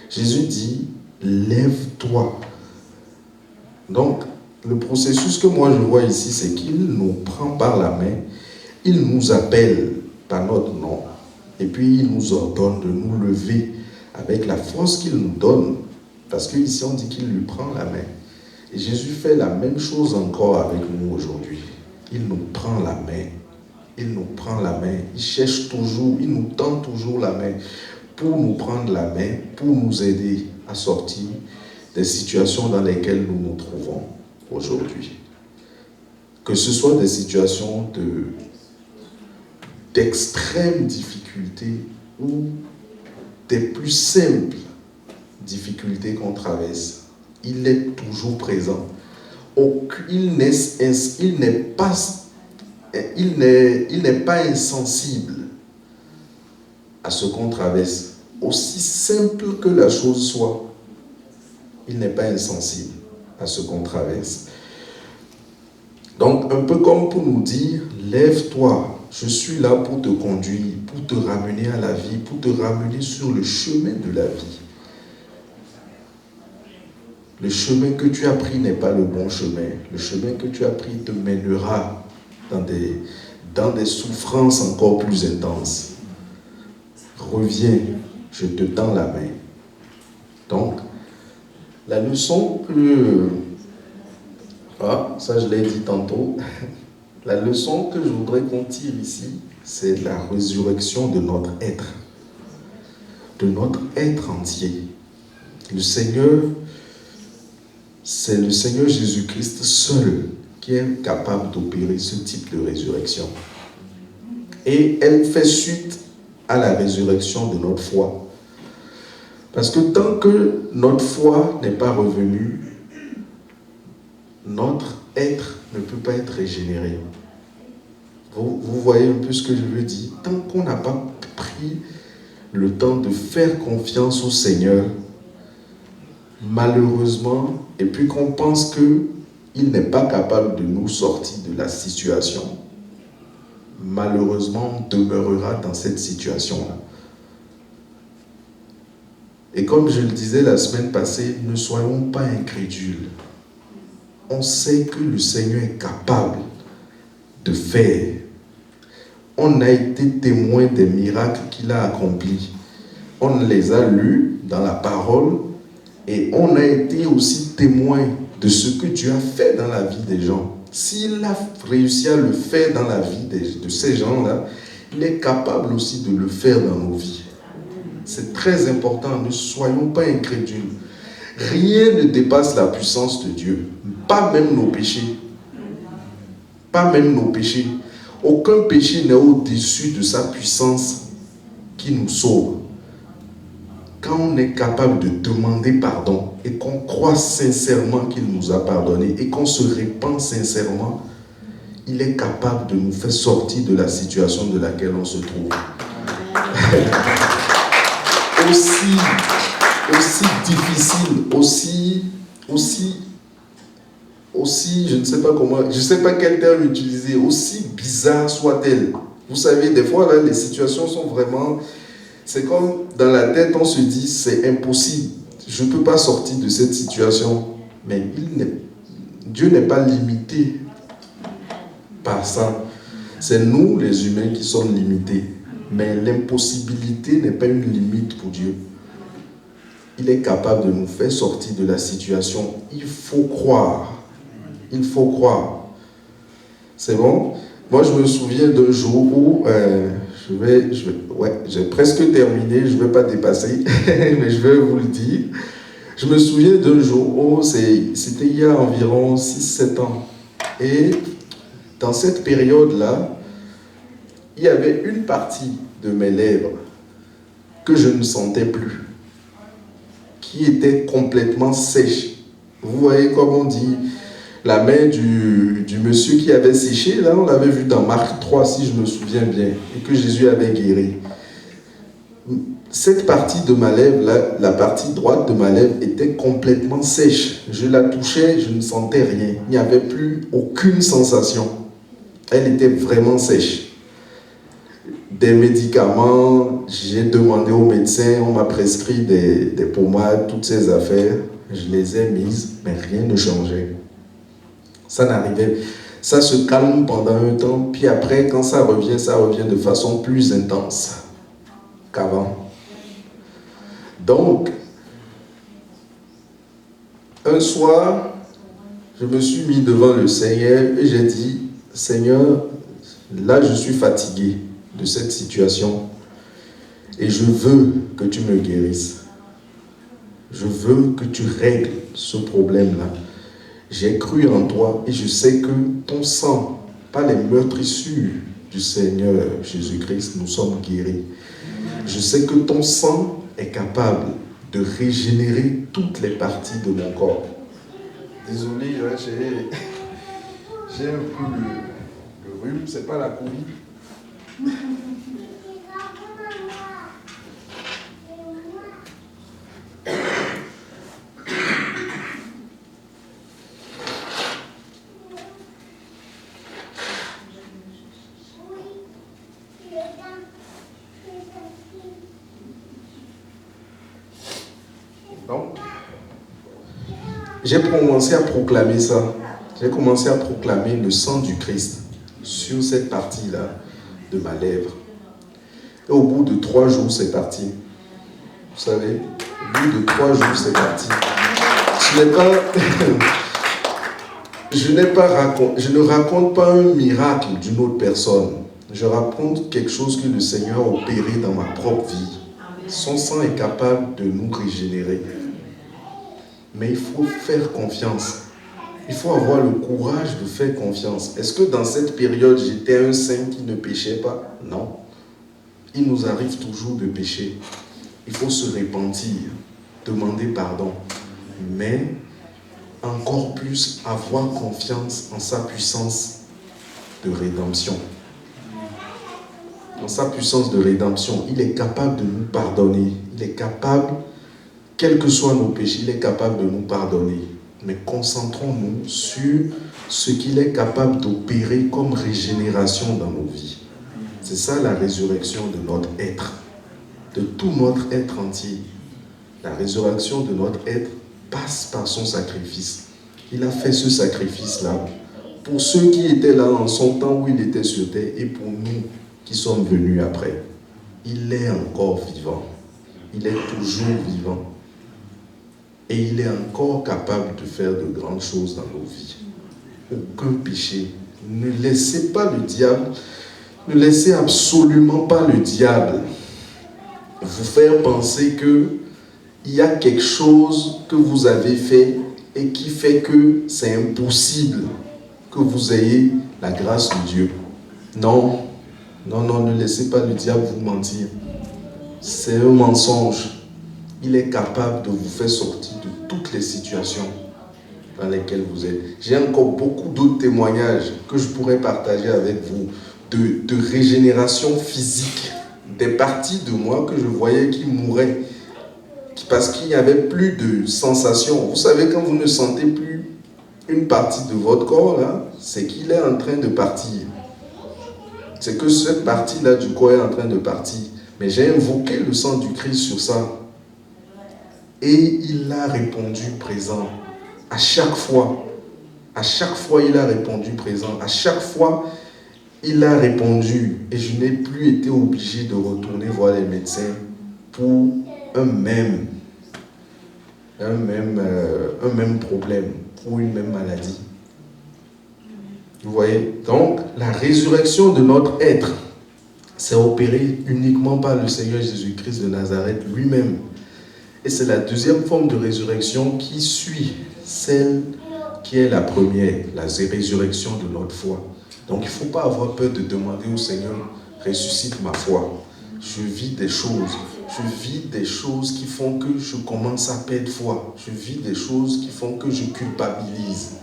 Jésus dit, lève-toi. Donc, le processus que moi je vois ici, c'est qu'il nous prend par la main, il nous appelle par notre nom, et puis il nous ordonne de nous lever avec la force qu'il nous donne, parce qu'ici on dit qu'il lui prend la main. Et Jésus fait la même chose encore avec nous aujourd'hui. Il nous prend la main, il nous prend la main, il cherche toujours, il nous tend toujours la main pour nous prendre la main, pour nous aider à sortir des situations dans lesquelles nous nous trouvons aujourd'hui. Que ce soit des situations d'extrême difficulté ou des plus simples difficultés qu'on traverse, il est toujours présent. Il n'est pas insensible à ce qu'on traverse. aussi simple que la chose soit, il n'est pas insensible à ce qu'on traverse. Donc, un peu comme pour nous dire, lève-toi, je suis là pour te conduire, pour te ramener à la vie, pour te ramener sur le chemin de la vie. Le chemin que tu as pris n'est pas le bon chemin. Le chemin que tu as pris te mènera dans des souffrances encore plus intenses. Reviens, je te tends la main. Donc, la leçon que... ça je l'ai dit tantôt. La leçon que je voudrais qu'on tire ici, c'est la résurrection de notre être. De notre être entier. Le Seigneur, c'est le Seigneur Jésus-Christ seul qui est capable d'opérer ce type de résurrection. Et elle fait suite à la résurrection de notre foi. Parce que tant que notre foi n'est pas revenue, notre être ne peut pas être régénéré. Vous voyez un peu ce que je veux dire. Tant qu'on n'a pas pris le temps de faire confiance au Seigneur, malheureusement, et puis qu'on pense qu'il n'est pas capable de nous sortir de la situation, malheureusement, on demeurera dans cette situation-là. Et comme je le disais la semaine passée, ne soyons pas incrédules. On sait que le Seigneur est capable de faire. On a été témoin des miracles qu'il a accomplis. On les a lus dans la parole et on a été aussi témoin de ce que Dieu a fait dans la vie des gens. S'il a réussi à le faire dans la vie de ces gens-là, il est capable aussi de le faire dans nos vies. C'est très important, ne soyons pas incrédules. Rien ne dépasse la puissance de Dieu, pas même nos péchés. Pas même nos péchés. Aucun péché n'est au-dessus de sa puissance qui nous sauve. Quand on est capable de demander pardon et qu'on croit sincèrement qu'il nous a pardonné et qu'on se répand sincèrement, il est capable de nous faire sortir de la situation de laquelle on se trouve. aussi difficile, aussi, je ne sais pas comment, je ne sais pas quel terme utiliser, aussi bizarre soit-elle. Vous savez, des fois, là, les situations sont vraiment... C'est comme dans la tête, on se dit, c'est impossible. Je ne peux pas sortir de cette situation. Mais Dieu n'est pas limité par ça. C'est nous, les humains, qui sommes limités. Mais l'impossibilité n'est pas une limite pour Dieu. Il est capable de nous faire sortir de la situation. Il faut croire. Il faut croire. C'est bon? Moi, je me souviens d'un jour où... j'ai presque terminé, je ne vais pas dépasser, mais je vais vous le dire. Je me souviens d'un jour où c'était il y a environ 6-7 ans. Et dans cette période-là, il y avait une partie de mes lèvres que je ne sentais plus, qui était complètement sèche. Vous voyez comme on dit, la main du monsieur qui avait séché, là on l'avait vu dans Marc 3 si je me souviens bien, et que Jésus avait guéri. Cette partie de ma lèvre, la partie droite de ma lèvre était complètement sèche. Je la touchais, je ne sentais rien. Il n'y avait plus aucune sensation. Elle était vraiment sèche. Des médicaments, j'ai demandé au médecin, on m'a prescrit des pommades, toutes ces affaires. Je les ai mises, mais rien ne changeait. Ça n'arrivait. Ça se calme pendant un temps, puis après, quand ça revient de façon plus intense qu'avant. Donc, un soir, je me suis mis devant le Seigneur et j'ai dit, Seigneur, là je suis fatigué de cette situation et je veux que tu me guérisses. Je veux que tu règles ce problème-là. J'ai cru en toi et je sais que ton sang, par les meurtrissures du Seigneur Jésus-Christ, nous sommes guéris. Je sais que ton sang est capable de régénérer toutes les parties de mon corps. Désolé, là, j'ai un peu le rhume, c'est pas la Covid. j'ai commencé à proclamer ça. J'ai commencé à proclamer le sang du Christ sur cette partie-là de ma lèvre. Et au bout de 3 jours, c'est parti. Vous savez, au bout de 3 jours, c'est parti. Je ne raconte pas un miracle d'une autre personne. Je raconte quelque chose que le Seigneur a opéré dans ma propre vie. Son sang est capable de nous régénérer. Mais il faut faire confiance. Il faut avoir le courage de faire confiance. Est-ce que dans cette période, j'étais un saint qui ne péchait pas? Non. Il nous arrive toujours de pécher. Il faut se repentir, demander pardon. Mais encore plus avoir confiance en sa puissance de rédemption. Dans sa puissance de rédemption, il est capable de nous pardonner. Il est capable, quels que soient nos péchés, il est capable de nous pardonner. Mais concentrons-nous sur ce qu'il est capable d'opérer comme régénération dans nos vies. C'est ça la résurrection de notre être, de tout notre être entier. La résurrection de notre être passe par son sacrifice. Il a fait ce sacrifice-là pour ceux qui étaient là en son temps où il était sur terre et pour nous qui sommes venus après. Il est encore vivant. Il est toujours vivant. Et il est encore capable de faire de grandes choses dans nos vies. Aucun péché. Ne laissez pas le diable, ne laissez absolument pas le diable vous faire penser qu'il y a quelque chose que vous avez fait et qui fait que c'est impossible que vous ayez la grâce de Dieu. Non, non, non, ne laissez pas le diable vous mentir. C'est un mensonge. Il est capable de vous faire sortir de toutes les situations dans lesquelles vous êtes. J'ai encore beaucoup d'autres témoignages que je pourrais partager avec vous de régénération physique, des parties de moi que je voyais qui mouraient parce qu'il n'y avait plus de sensation. Vous savez, quand vous ne sentez plus une partie de votre corps, là, c'est qu'il est en train de partir. C'est que cette partie-là du corps est en train de partir. Mais j'ai invoqué le sang du Christ sur ça. Et il a répondu présent. À chaque fois, il a répondu présent. À chaque fois, il a répondu. Et je n'ai plus été obligé de retourner voir les médecins pour un même problème, pour une même maladie. Vous voyez? Donc, la résurrection de notre être, c'est opéré uniquement par le Seigneur Jésus-Christ de Nazareth lui-même. Et c'est la deuxième forme de résurrection qui suit celle qui est la première, la résurrection de notre foi. Donc il ne faut pas avoir peur de demander au Seigneur, ressuscite ma foi. Je vis des choses qui font que je commence à perdre foi. Je vis des choses qui font que je culpabilise.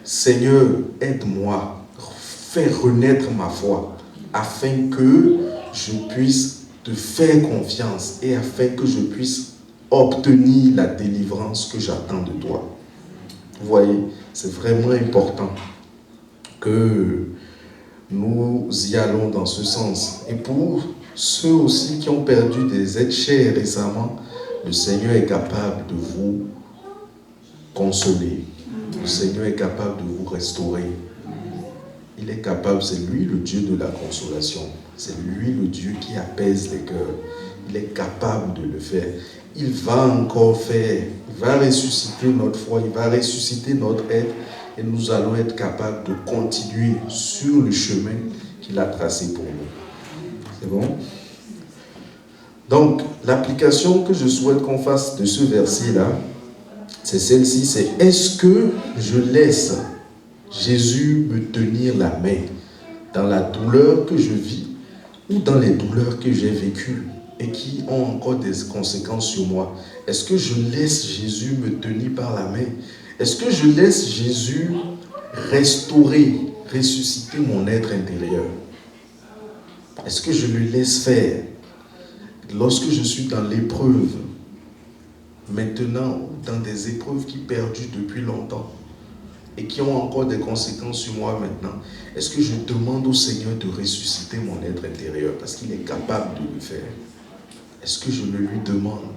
Seigneur, aide-moi, fais renaître ma foi, afin que je puisse te faire confiance et afin que je puisse obtenir la délivrance que j'attends de toi. Vous voyez, c'est vraiment important que nous y allons dans ce sens. Et pour ceux aussi qui ont perdu des êtres chers récemment, le Seigneur est capable de vous consoler. Le Seigneur est capable de vous restaurer. Il est capable, c'est lui le Dieu de la consolation. C'est lui le Dieu qui apaise les cœurs. Il est capable de le faire. Il va encore faire. Il va ressusciter notre foi. Il va ressusciter notre être. Et nous allons être capables de continuer sur le chemin qu'il a tracé pour nous. C'est bon? Donc, l'application que je souhaite qu'on fasse de ce verset-là, c'est celle-ci. C'est: est-ce que je laisse Jésus me tenir la main dans la douleur que je vis ou dans les douleurs que j'ai vécues et qui ont encore des conséquences sur moi? Est-ce que je laisse Jésus me tenir par la main? Est-ce que je laisse Jésus restaurer, ressusciter mon être intérieur? Est-ce que je le laisse faire? Lorsque je suis dans l'épreuve, maintenant, dans des épreuves qui perdurent depuis longtemps et qui ont encore des conséquences sur moi maintenant, est-ce que je demande au Seigneur de ressusciter mon être intérieur parce qu'il est capable de le faire? Est-ce que je le lui demande?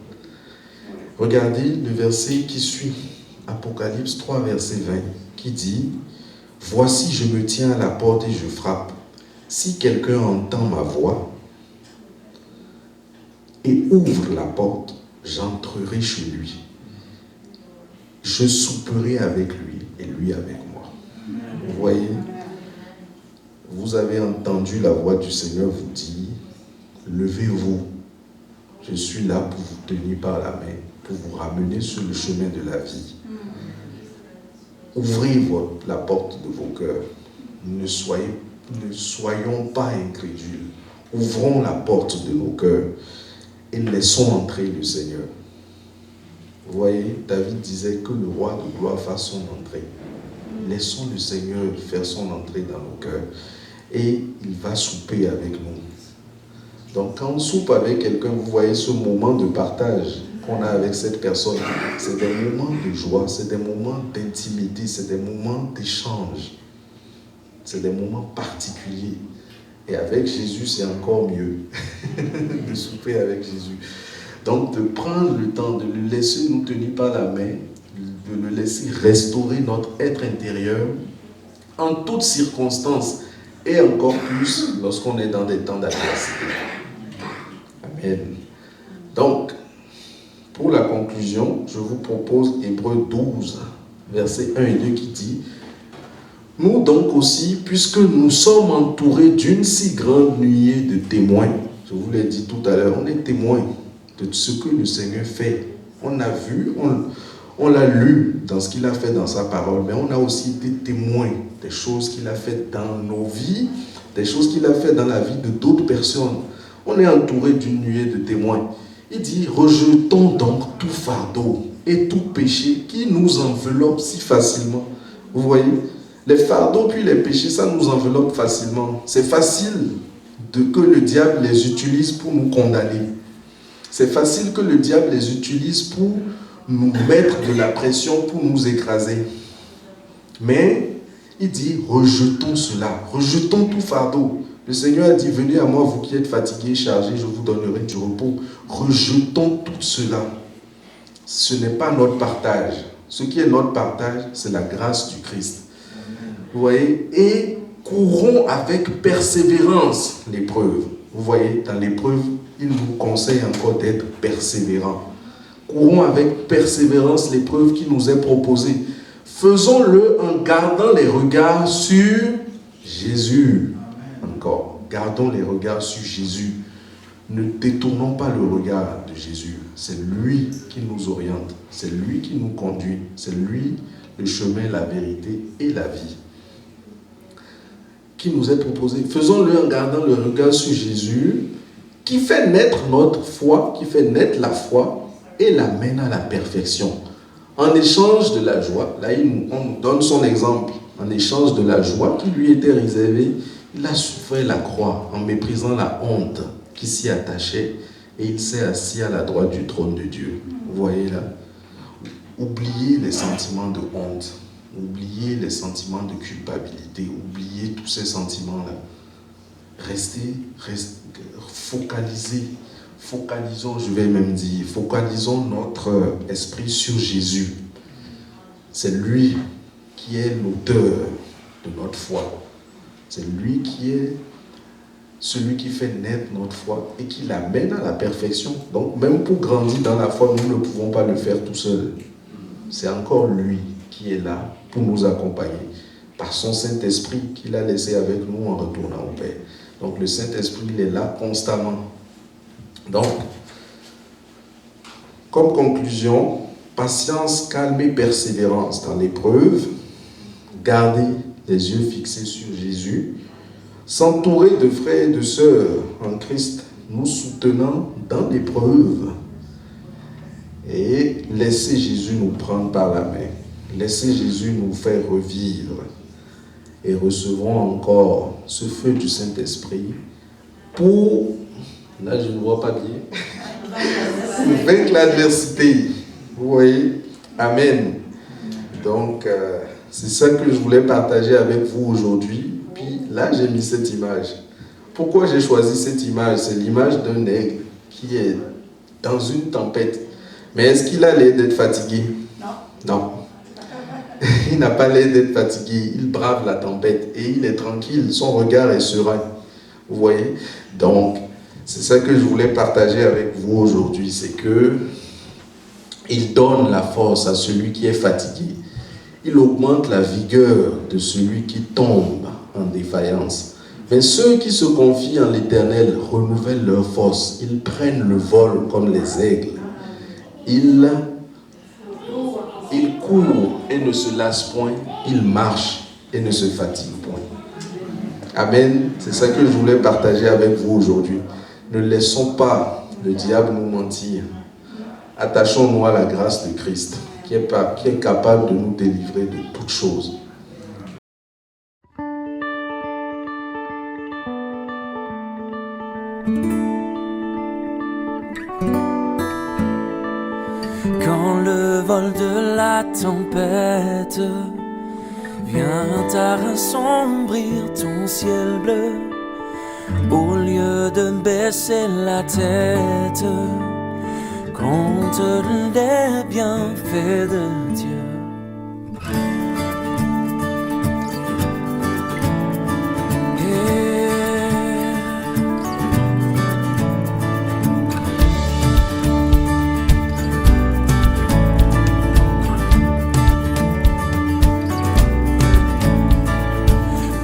Regardez le verset qui suit Apocalypse 3, verset 20, qui dit « Voici, je me tiens à la porte et je frappe. Si quelqu'un entend ma voix et ouvre la porte, j'entrerai chez lui. Je souperai avec lui et lui avec moi. » Vous voyez, vous avez entendu la voix du Seigneur vous dire « Levez-vous, je suis là pour vous tenir par la main, pour vous ramener sur le chemin de la vie. » Ouvrez la porte de vos cœurs. Ne soyons pas incrédules. Ouvrons la porte de nos cœurs et laissons entrer le Seigneur. Vous voyez, David disait que le roi de gloire fasse son entrée. Laissons le Seigneur faire son entrée dans nos cœurs et il va souper avec nous. Donc quand on soupe avec quelqu'un, vous voyez ce moment de partage qu'on a avec cette personne, c'est des moments de joie, c'est des moments d'intimité, c'est des moments d'échange, c'est des moments particuliers. Et avec Jésus, c'est encore mieux de souper avec Jésus. Donc de prendre le temps, de le laisser nous tenir par la main, de le laisser restaurer notre être intérieur en toutes circonstances et encore plus lorsqu'on est dans des temps d'adversité. Amen. Donc, pour la conclusion, je vous propose Hébreux 12, versets 1 et 2 qui dit « Nous donc aussi, puisque nous sommes entourés d'une si grande nuée de témoins, je vous l'ai dit tout à l'heure, on est témoins de ce que le Seigneur fait. On a vu, on l'a lu dans ce qu'il a fait dans sa parole, mais on a aussi été témoins des choses qu'il a faites dans nos vies, des choses qu'il a faites dans la vie de d'autres personnes. On est entouré d'une nuée de témoins. Il dit, rejetons donc tout fardeau et tout péché qui nous enveloppe si facilement. Vous voyez, les fardeaux puis les péchés, ça nous enveloppe facilement. C'est facile que le diable les utilise pour nous condamner. C'est facile que le diable les utilise pour nous mettre de la pression, pour nous écraser. Mais il dit, rejetons cela, rejetons tout fardeau. Le Seigneur a dit, venez à moi, vous qui êtes fatigués, chargés, je vous donnerai du repos. Rejetons tout cela. Ce n'est pas notre partage. Ce qui est notre partage, c'est la grâce du Christ. Vous voyez? Et courons avec persévérance l'épreuve. Vous voyez, dans l'épreuve, il nous conseille encore d'être persévérants. Courons avec persévérance l'épreuve qui nous est proposée. Faisons-le en gardant les regards sur Jésus. Encore, gardons les regards sur Jésus. Ne détournons pas le regard de Jésus. C'est lui qui nous oriente. C'est lui qui nous conduit. C'est lui le chemin, la vérité et la vie. Qui nous est proposé. Faisons-le en gardant le regard sur Jésus, qui fait naître notre foi, qui fait naître la foi et l'amène à la perfection. En échange de la joie, là on nous donne son exemple, en échange de la joie qui lui était réservée, il a souffert la croix en méprisant la honte qui s'y attachait et il s'est assis à la droite du trône de Dieu. Vous voyez là? Oubliez les sentiments de honte, oubliez les sentiments de culpabilité, oubliez tous ces sentiments-là. Restez focalisons, je vais même dire, focalisons notre esprit sur Jésus. C'est lui qui est l'auteur de notre foi. C'est lui qui est celui qui fait naître notre foi et qui l'amène à la perfection. Donc même pour grandir dans la foi, nous ne pouvons pas le faire tout seul. C'est encore lui qui est là pour nous accompagner par son Saint-Esprit qu'il a laissé avec nous en retournant au Père. Donc le Saint-Esprit, il est là constamment. Donc, comme conclusion, patience, calme et persévérance dans l'épreuve, garder les yeux fixés sur Jésus, s'entourer de frères et de sœurs en Christ, nous soutenant dans l'épreuve, et laisser Jésus nous prendre par la main, laisser Jésus nous faire revivre, et recevons encore ce feu du Saint-Esprit pour, là je ne vois pas bien, vaincre l'adversité. Vous voyez? Amen. Donc, c'est ça que je voulais partager avec vous aujourd'hui. Puis là, j'ai mis cette image. Pourquoi j'ai choisi cette image? C'est l'image d'un aigle qui est dans une tempête. Mais est-ce qu'il a l'air d'être fatigué? Non. Non. il n'a pas l'air d'être fatigué, il brave la tempête et il est tranquille, son regard est serein. Vous voyez? Donc, c'est ça que je voulais partager avec vous aujourd'hui, c'est que il donne la force à celui qui est fatigué. Il augmente la vigueur de celui qui tombe en défaillance. Mais ceux qui se confient en l'Éternel renouvellent leur force. Ils prennent le vol comme les aigles. Ils courent et ne se lassent point. Ils marchent et ne se fatiguent point. Amen. C'est ça que je voulais partager avec vous aujourd'hui. Ne laissons pas le diable nous mentir. Attachons-nous à la grâce de Christ, qui est capable de nous délivrer de toutes choses. Quand le vol de la tempête vient à assombrir ton ciel bleu, au lieu de baisser la tête, compte les bienfaits de Dieu.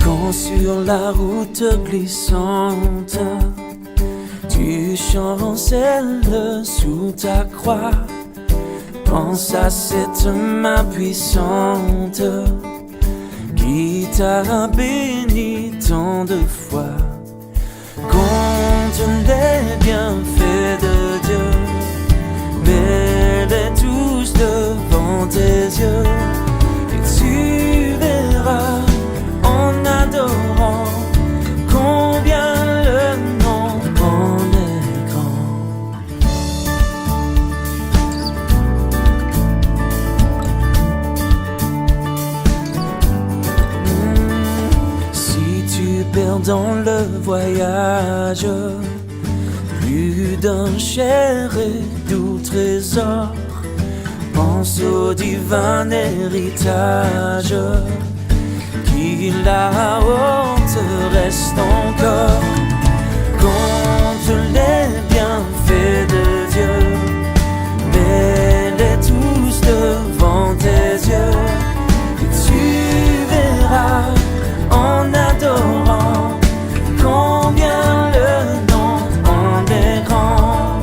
Quand sur la route glissante tu chancelles sous ta croix, pense à cette main puissante qui t'a béni tant de fois. Compte les bienfaits de Dieu, mets-les tous devant tes yeux, et tu verras en adorant combien le nom en est grand. Si tu perds dans le voyage plus d'un cher et doux trésor, pense au divin héritage qui là-haut te reste encore. Compte les bienfaits de Dieu, mets-les tous devant tes yeux, et tu verras en adorant combien le nom en est grand.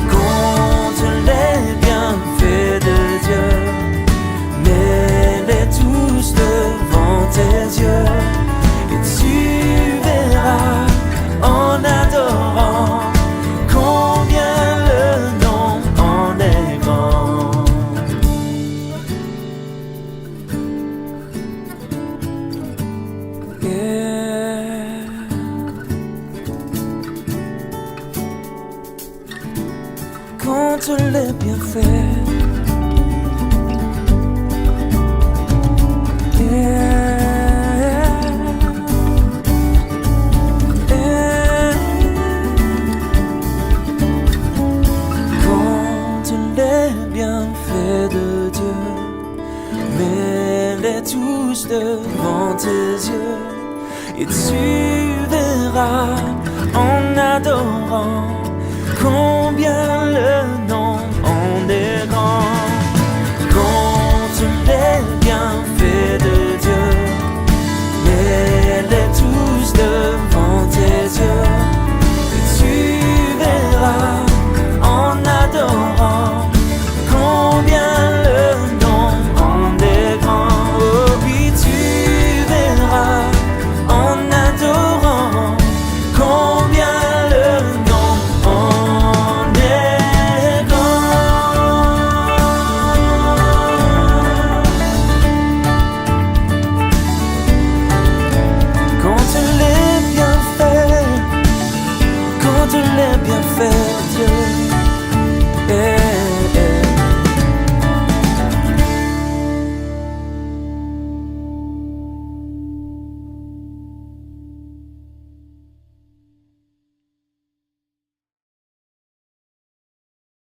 Compte les bienfaits de Dieu, mets-les tous devant tes yeux, et tu verras en adorant combien le nom en est grand. Yeah. Compte les bienfaits. Compte les bienfaits de Dieu, mets-les tous devant tes yeux, et tu verras en adorant combien le nom en est grand.